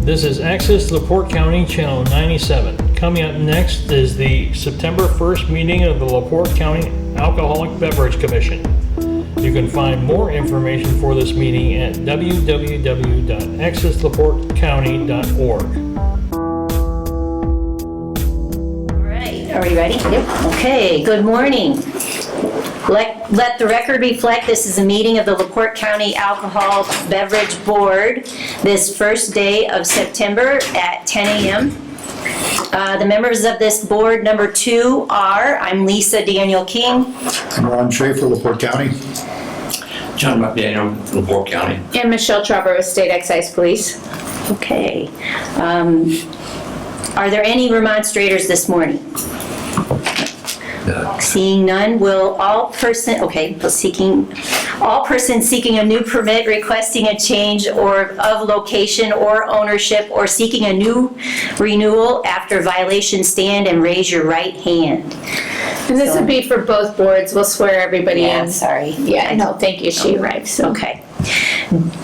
This is Access LaPorte County, Channel 97. Coming up next is the September 1st meeting of the LaPorte County Alcoholic Beverage Commission. You can find more information for this meeting at www.accesslaportecounty.org. All right, are we ready? Yep. Okay, good morning. Let the record reflect this is a meeting of the LaPorte County Alcohol Beverage Board this first day of September at 10 a.m. The members of this board, number 2 are, I'm Lisa Daniel King. I'm Ron Schaefer, LaPorte County. John McDaniel, LaPorte County. And Michelle Trevor with State Excise Police. Okay. Are there any remonstrators this morning? Seeing none, will all persons seeking a new permit, requesting a change of location or ownership, or seeking a new renewal after violation, stand and raise your right hand. And this would be for both boards. We'll swear everybody in. Sorry. Yeah, no, thank you. She arrived. So. Okay.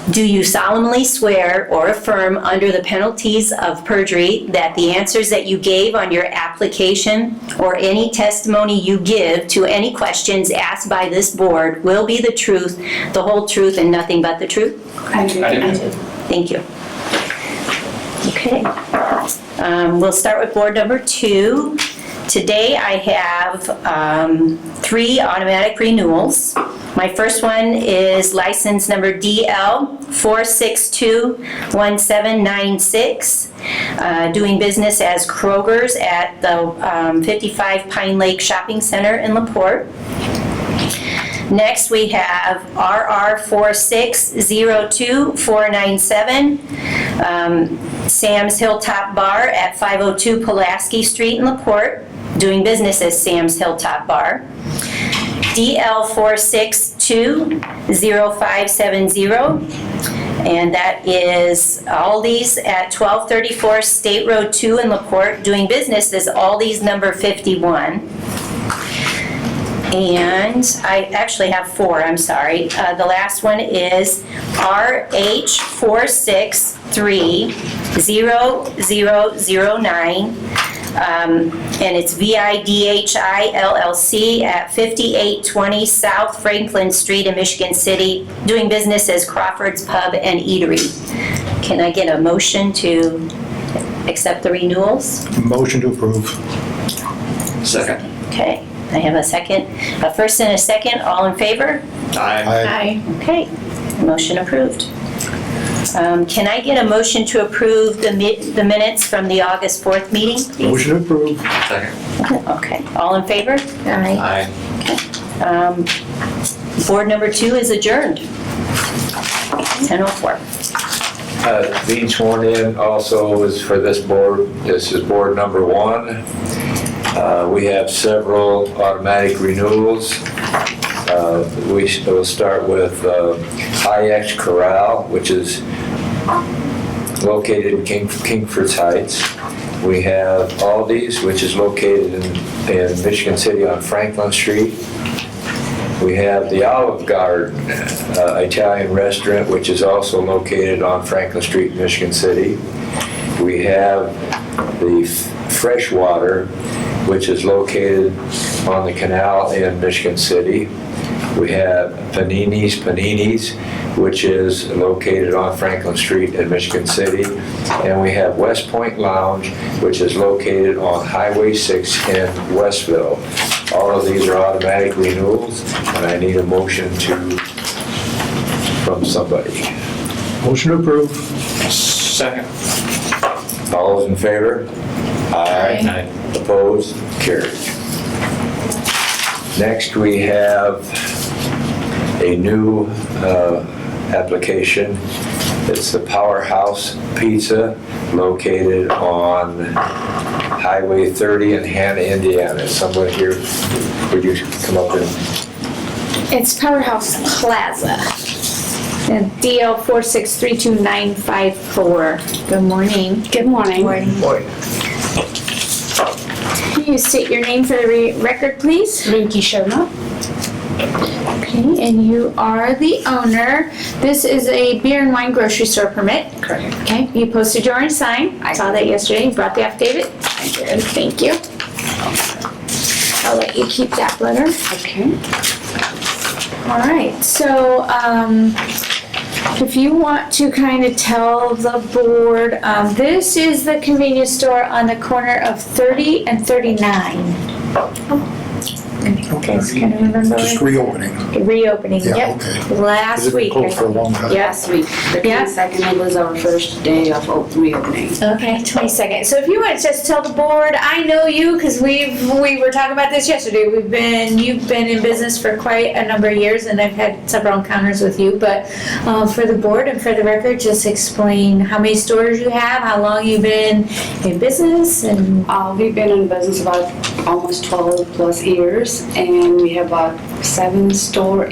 Do you solemnly swear or affirm under the penalties of perjury that the answers that you gave on your application or any testimony you give to any questions asked by this board will be the truth, the whole truth, and nothing but the truth? I do. Thank you. Okay. We'll start with board number 2. Today I have 3 automatic renewals. My first one is license number DL 4621796, doing business as Kroger's at the 55 Pine Lake Shopping Center in LaPorte. Next we have RR 4602497, Sam's Hilltop Bar at 502 Pulaski Street in LaPorte, doing business as Sam's Hilltop Bar. DL 4620570, and that is Aldi's at 1234 State Road 2 in LaPorte, doing business as Aldi's number 51. And I actually have 4, I'm sorry. The last one is RH 4630009. And it's VIDHI LLC at 5820 South Franklin Street in Michigan City, doing business as Crawford's Pub and Eatery. Can I get a motion to accept the renewals? Motion to approve. Second. Okay, I have a second. A first and a second, all in favor? Aye. Okay, motion approved. Can I get a motion to approve the minutes from the August 4th meeting, please? Motion to approve. Second. Okay, all in favor? Aye. Board number 2 is adjourned. 10:04. Being sworn in also is for this board. This is board number 1. We have several automatic renewals. We will start with IX Corral, which is located in Kingford's Heights. We have Aldi's, which is located in Michigan City on Franklin Street. We have the Olive Garden Italian restaurant, which is also located on Franklin Street, Michigan City. We have the Freshwater, which is located on the canal in Michigan City. We have Panini's, which is located on Franklin Street in Michigan City. And we have West Point Lounge, which is located on Highway 6 in Westville. All of these are automatic renewals, and I need a motion from somebody. Motion to approve. Second. All those in favor? Aye. Opposed? Carried. Next, we have a new application. It's the Powerhouse Pizza, located on Highway 30 in Hannah, Indiana. Somebody here, would you come up and... It's Powerhouse Plaza. And DL 4632954. Good morning. Good morning. Can you state your name for the record, please? Rinky Sharma. Okay, and you are the owner. This is a beer and wine grocery store permit. Correct. Okay, you posted your own sign. I saw that yesterday. You brought the affidavit. I did. Thank you. I'll let you keep that letter. Okay. All right, so, if you want to kind of tell the board, this is the convenience store on the corner of 30 and 39. Okay. Can you remember? Just reopening. Reopening, Yeah, yep. okay. Has Last it been week. closed for a long time? Yes. Last week, the Yeah. 22nd was our first day of reopening. Okay, 22nd. So if you want to just tell the board, I know you because we were talking about this yesterday. You've been in business for quite a number of years, and I've had several encounters with you. But for the board and for the record, just explain how many stores you have, how long you've been in business, and We've been in business about almost 12 plus years, and we have about 7 store,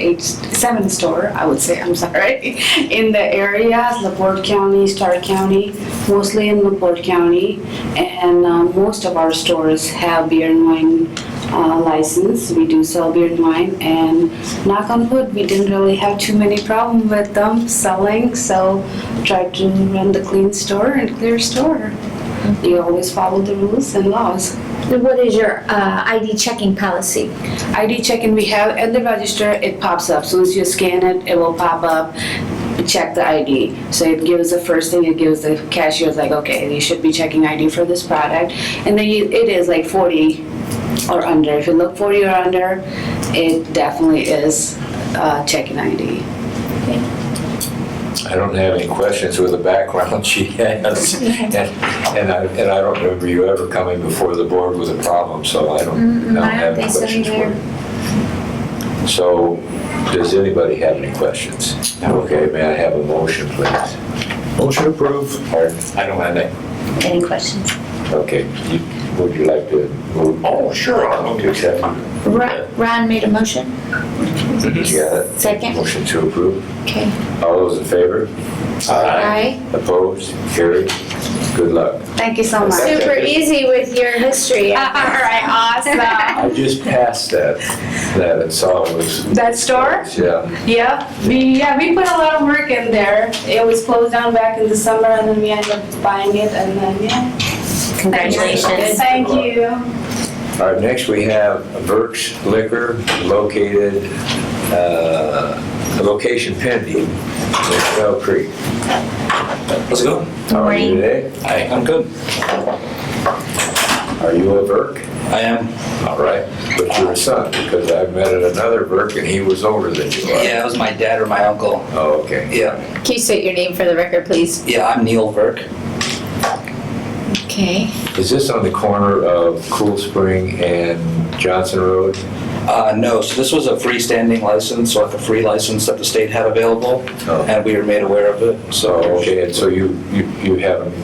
I would say, I'm sorry, in the area, LaPorte County, Starr County, mostly in LaPorte County. And most of our stores have beer and wine license. We do sell beer and wine, and knock on wood, we didn't really have too many problems with them selling, so tried to run the clean store and clear store. You always follow the rules and laws. what is your ID checking policy? ID check-in we have at the register, it pops up. As soon as you scan it, it will pop up, check the ID. So it gives the first thing, it gives the cashier, it's like, okay, you should be checking ID for this product. And then it is like 40 or under. If you look 40 or under, it definitely is checking ID. I don't have any questions with the background she has. And I don't remember you ever coming before the board with a problem, so I don't have any questions for you. So, does anybody have any questions? Okay, may I have a motion, please? Motion approved. Pardon? I don't have any. Any questions? Okay, would you like to move? Oh, sure. I'll move to accept. Ron made a motion. You got it? Second. Motion to approve. Okay. All those in favor? Aye. Opposed? Carried? Good luck. Thank you so much. Super easy with your history. All right, awesome. I just passed that and saw it was. That store? Yeah. Yep, we put a lot of work in there. It was closed down back in December, and then we ended up buying it, and then, Congratulations. Thank you. All right, next we have Beverage Liquor located, location pending in Bell Creek. How's it going? How are you today? Hi, I'm good. Are you a Verk? I am. All right, but you're a son, because I've met another Verk and he was older than you are. Yeah, it was my dad or my uncle. Oh, okay. Yeah. Can you state your name for the record, please? Yeah, I'm Neil Verk. Okay. Is this on the corner of Cool Spring and Johnson Road? No, so this was a freestanding license, or like a free license that the state had available, Oh. and we were made aware of it, so. Okay, and so you haven't.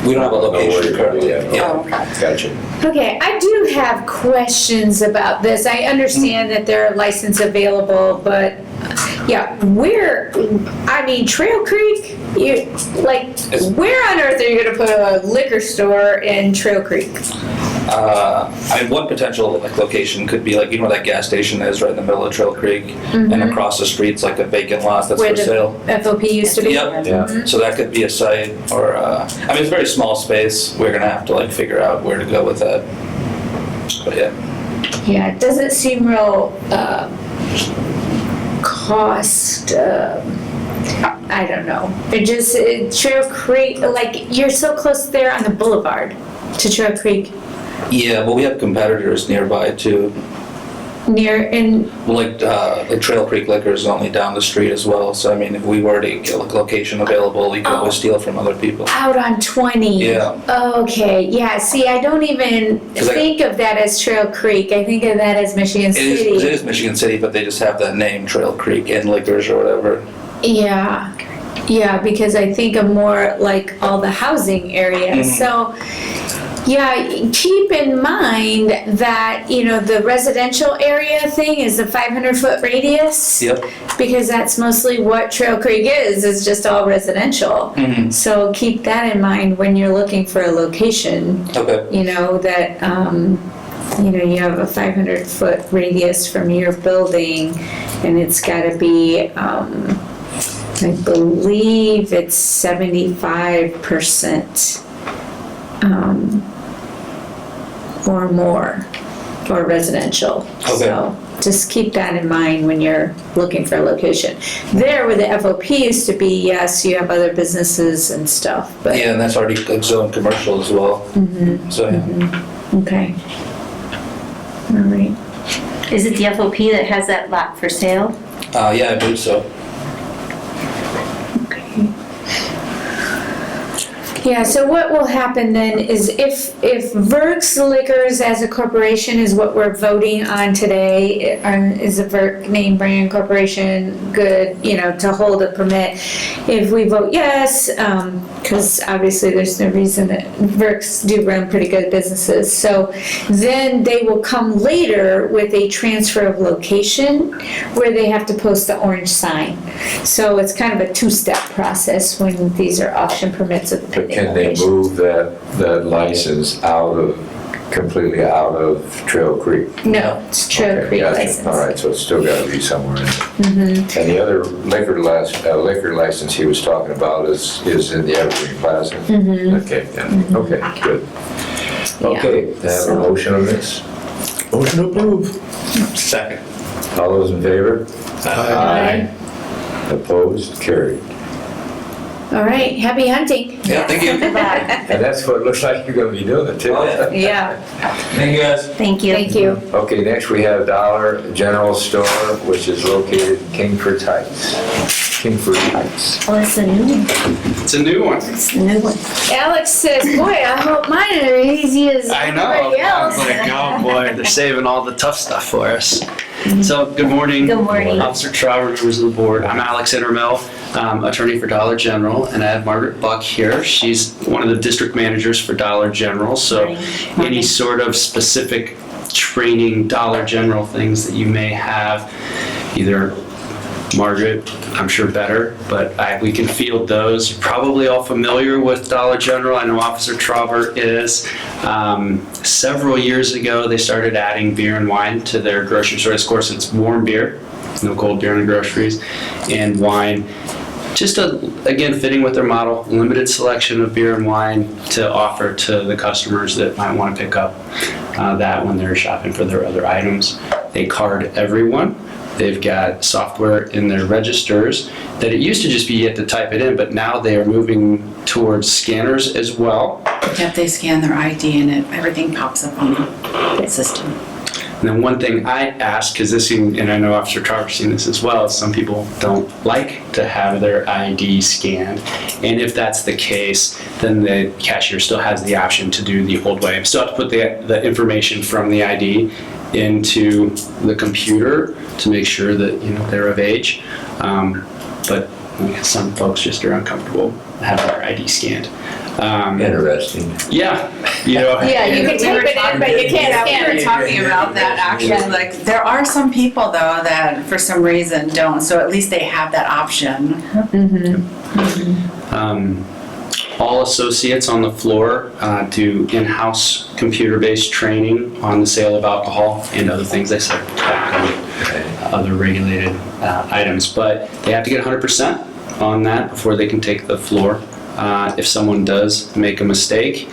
We don't have a location currently. Yeah. Gotcha. Okay, I do have questions about this. I understand that there are licenses available, but yeah, Trail Creek, where on earth are you gonna put a liquor store in Trail Creek? One potential location could be where that gas station is, right in the middle of Trail Creek, and across the street's like a vacant lot that's Where for the sale. FOP used to be? Yep. Yeah. So that could be a site, or, it's a very small space. We're gonna have to figure out where to go with that. But yeah. Yeah, it doesn't seem real, cost, I don't know. Trail Creek, you're so close there on the boulevard to Trail Creek, Yeah, but we have competitors nearby too. Trail Creek Liquor is only down the street as well. So if we were to get a location available, we could always steal from other people. out on 20. Yeah. Okay, yeah, see, I don't even think of that as Trail Creek. I think of that as Michigan It City. is Michigan City, but they just have that name, Trail Creek and Liquors or whatever. Yeah, because I think of more like all the housing areas. So, yeah, keep in mind that, the residential area thing is a 500-foot radius. Yep. Because that's mostly what Trail Creek is. It's just all residential. So keep that in mind when you're looking for a location. Okay. That you have a 500-foot radius from your building, and it's gotta be, I believe it's 75%, or more for residential. Okay. So just keep that in mind when you're looking for a location. There where the FOP used to be, yes, you have other businesses and stuff, but. Yeah, and that's already zoned commercial as well. So, yeah. Okay. All right. Is it the FOP that has that lot for sale? Yeah, I believe so. Okay. Yeah, so what will happen then is if Verk's Liquors as a corporation is what we're voting on today, is a Verk name brand corporation good, to hold a permit? If we vote yes, because obviously there's no reason that Verks do run pretty good businesses, so then they will come later with a transfer of location where they have to post the orange sign. So it's kind of a two-step process when these are auction permits of the But pending can they location. move that license completely out of Trail Creek? No, it's Trail Okay, Creek gotcha. license. All right, so it's still gotta be somewhere in there. And the other liquor license he was talking about is in the Evergreen Plaza? Okay, yeah. Okay, good. Okay, have a so- motion on this? Motion to approve. Second. All those in favor? Aye. Opposed? Carried. All right, happy hunting. Yeah, thank you. Bye. And that's what it looks like you're gonna be doing too. Oh, yeah. Yeah, Thank you, guys. Thank you. thank you. Okay, next we have Dollar General Store, which is located in Kingford Heights. Oh, it's a new one. It's a new one. It's a new one. Alex says, boy, I hope mine are as easy as I know. everybody I else. was like, oh boy, they're saving all the tough stuff for us. So, good morning. Good morning. Officer Trauer, members of the board. I'm Alex Intermill, attorney for Dollar General, and I have Margaret Buck here. She's one of the district managers for Dollar General. So, Morning. any sort of specific training Dollar General things that you may have, either Margaret, I'm sure better, but we can field those. You're probably all familiar with Dollar General. I know Officer Trauer is. Several years ago, they started adding beer and wine to their grocery store. Of course, it's warm beer, no cold beer in the groceries, and wine. Just again, fitting with their model, limited selection of beer and wine to offer to the customers that might want to pick up that when they're shopping for their other items. They card everyone. They've got software in their registers that it used to just be you had to type it in, but now they are moving towards scanners as well. Yep, they scan their ID and everything pops up on the system. And then one thing I ask, because and I know Officer Trauer's seen this as well, is some people don't like to have their ID scanned. And if that's the case, then the cashier still has the option to do the old way. Still have to put the information from the ID into the computer to make sure that they're of age. But some folks just are uncomfortable having their ID scanned. Interesting. Yeah, Yeah, you can type it in, but you can't scan We it. were talking about that actually, like, there are some people though that for some reason don't, so at least they have that option. All associates on the floor do in-house computer-based training on the sale of alcohol and other things, like tobacco, other regulated items. But they have to get 100% on that before they can take the floor. If someone does make a mistake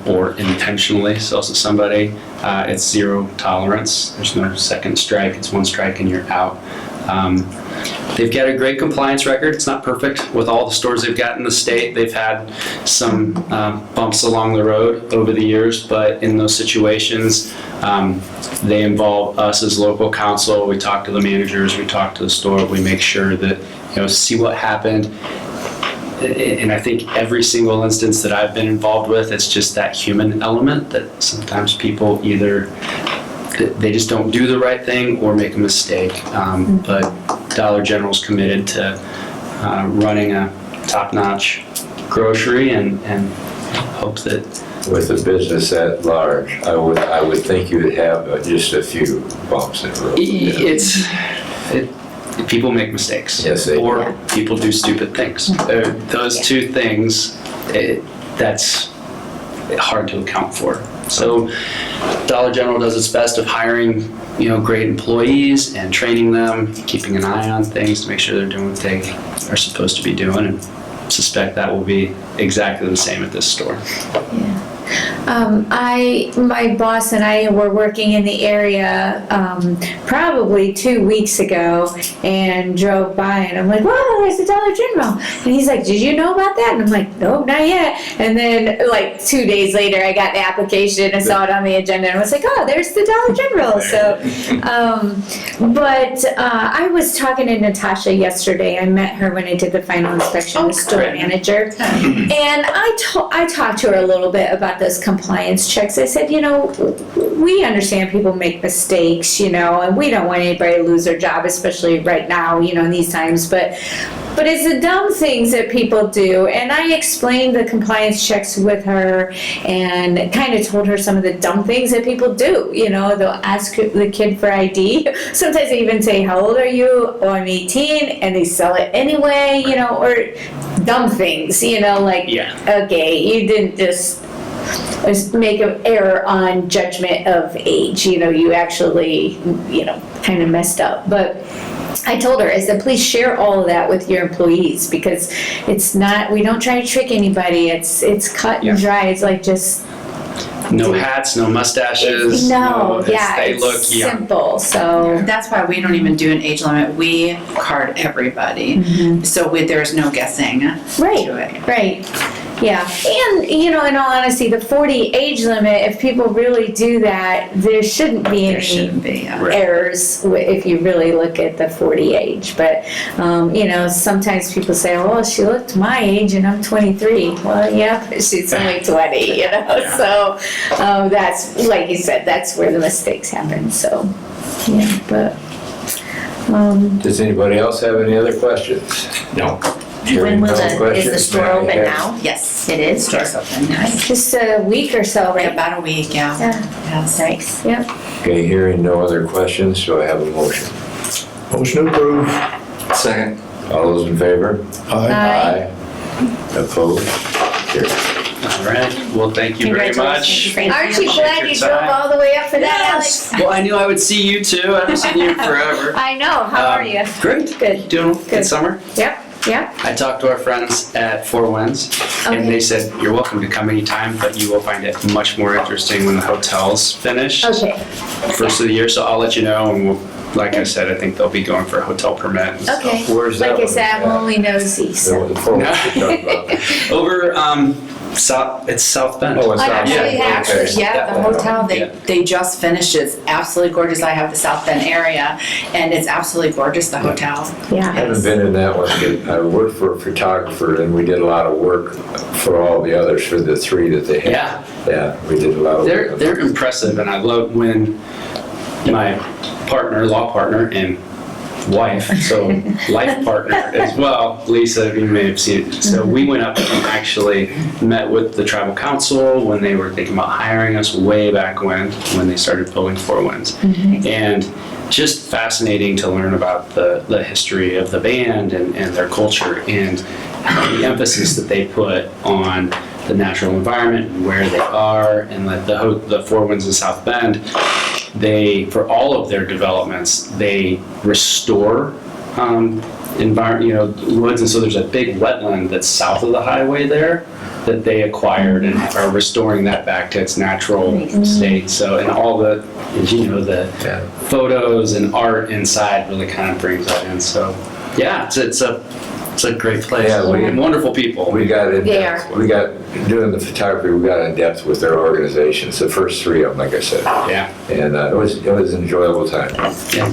or intentionally sells to somebody, it's zero tolerance. There's no second strike. It's one strike and you're out. They've got a great compliance record. It's not perfect with all the stores they've got in the state. They've had some bumps along the road over the years, but in those situations, they involve us as local council. We talk to the managers, we talk to the store, we make sure that, see what happened. And I think every single instance that I've been involved with, it's just that human element that sometimes people either they just don't do the right thing or make a mistake. But Dollar General's committed to running a top-notch grocery and hope that With the business at large, I would think you would have just a few bumps in the road. people make mistakes. Yes, they do. Or people do stupid things. Those two things, that's hard to account for. So Dollar General does its best of hiring, great employees and training them, keeping an eye on things to make sure they're doing what they are supposed to be doing, and suspect that will be exactly the same at this store. My boss and I were working in the area probably 2 weeks ago and drove by and I'm like, whoa, there's the Dollar General. And he's like, did you know about that? And I'm like, no, not yet. And then like 2 days later, I got the application and saw it on the agenda and I was like, oh, there's the Dollar General. So, I was talking to Natasha yesterday. I met her when I did the final inspection, the store manager. And I talked to her a little bit about those compliance checks. I said, we understand people make mistakes, and we don't want anybody to lose their job, especially right now, in these times, but it's the dumb things that people do. And I explained the compliance checks with her and kind of told her some of the dumb things that people do. They'll ask the kid for ID. Sometimes they even say, how old are you? Oh, I'm 18, and they sell it anyway, or dumb things, okay, you didn't just make an error on judgment of age, you actually, kind of messed up. But I told her, I said, please share all of that with your employees, because we don't try to trick anybody. It's cut and dry. It's like just no hats, no mustaches. They look young. simple. So That's why we don't even do an age limit. We card everybody. So there's no guessing to it. Right. Yeah, and in all honesty, the 40 age limit, if people really do that, there shouldn't be any errors if you really look at the 40 age. But, sometimes people say, well, she looked my age and I'm 23. Well, yeah, but she's only 20, So that's, like you said, that's where the mistakes happen. So, yeah, but. Does anybody else have any other questions? No. Hearing no Is the questions, store may I open have- now? Yes. It is? Store's open, yes. Just a week or so, right? About a week, yeah. Yes. Nice. Yep. Okay, hearing no other questions, so I have a motion. Motion approved. Second. All those in favor? Aye. Opposed? Carried. All right. Well, thank you very much. Aren't you glad you drove all the way up for that, Alex? Well, I knew I would see you too. I haven't seen you forever. I know. How are you? Great. Good. Doing Good. good summer. Yep. I talked to our friends at Four Winds, and they said, you're welcome to come anytime, but you will find it much more interesting when the hotel's finished. Okay. First of the year, so I'll let you know, and like I said, I think they'll be going for a hotel permit. and stuff. Okay. Where's that Like I one? said, I'm only nosy, so. The four we're talking about. Over, it's South Bend. Oh, it's I not. actually Okay. Yeah, the hotel, Yeah. they just finished. It's absolutely gorgeous. I have the South Bend area, and it's absolutely gorgeous, the hotel. I Yeah. haven't been in that one, but I worked for a photographer and we did a lot of work for all the others, for the three that they had. Yeah. Yeah, we did a lot of work. They're impressive, and I love when my law partner, and wife, so life partner as well, Lisa, you may have seen it. So we went up and actually met with the tribal council when they were thinking about hiring us way back when they started building Four Winds. And just fascinating to learn about the history of the band and their culture and the emphasis that they put on the natural environment and where they are, and the Four Winds in South Bend, for all of their developments, they restore woods, and so there's a big wetland that's south of the highway there that they acquired and are restoring that back to its natural state. So, and all the photos and art inside really kind of brings that in. So, yeah, it's a great place. Yeah, and wonderful people. We got in They depth. Doing the photography, we got in depth with their organizations, the first three of them, like I said. Yeah. And it was an enjoyable time. Yeah.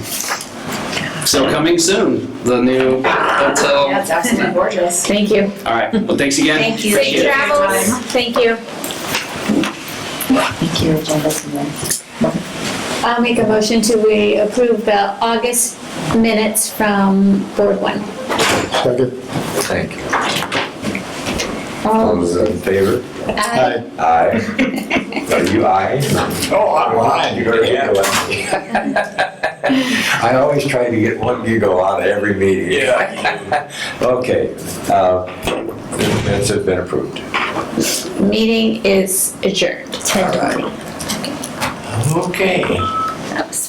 So coming soon, the new hotel. Yeah, it's absolutely gorgeous. Thank you. All right. Well, thanks again. Thank you. Safe travels. Thank you. Thank you, agenda. I'll make a motion to approve the August minutes from Board 1. Second. Thank you. All those in favor? Aye. Aye. Are you aye? Oh, I'm lying. You're I always try to get one giggle out of every meeting. Yeah. Okay, the minutes have been approved. Meeting is adjourned. 10:20. Okay. That was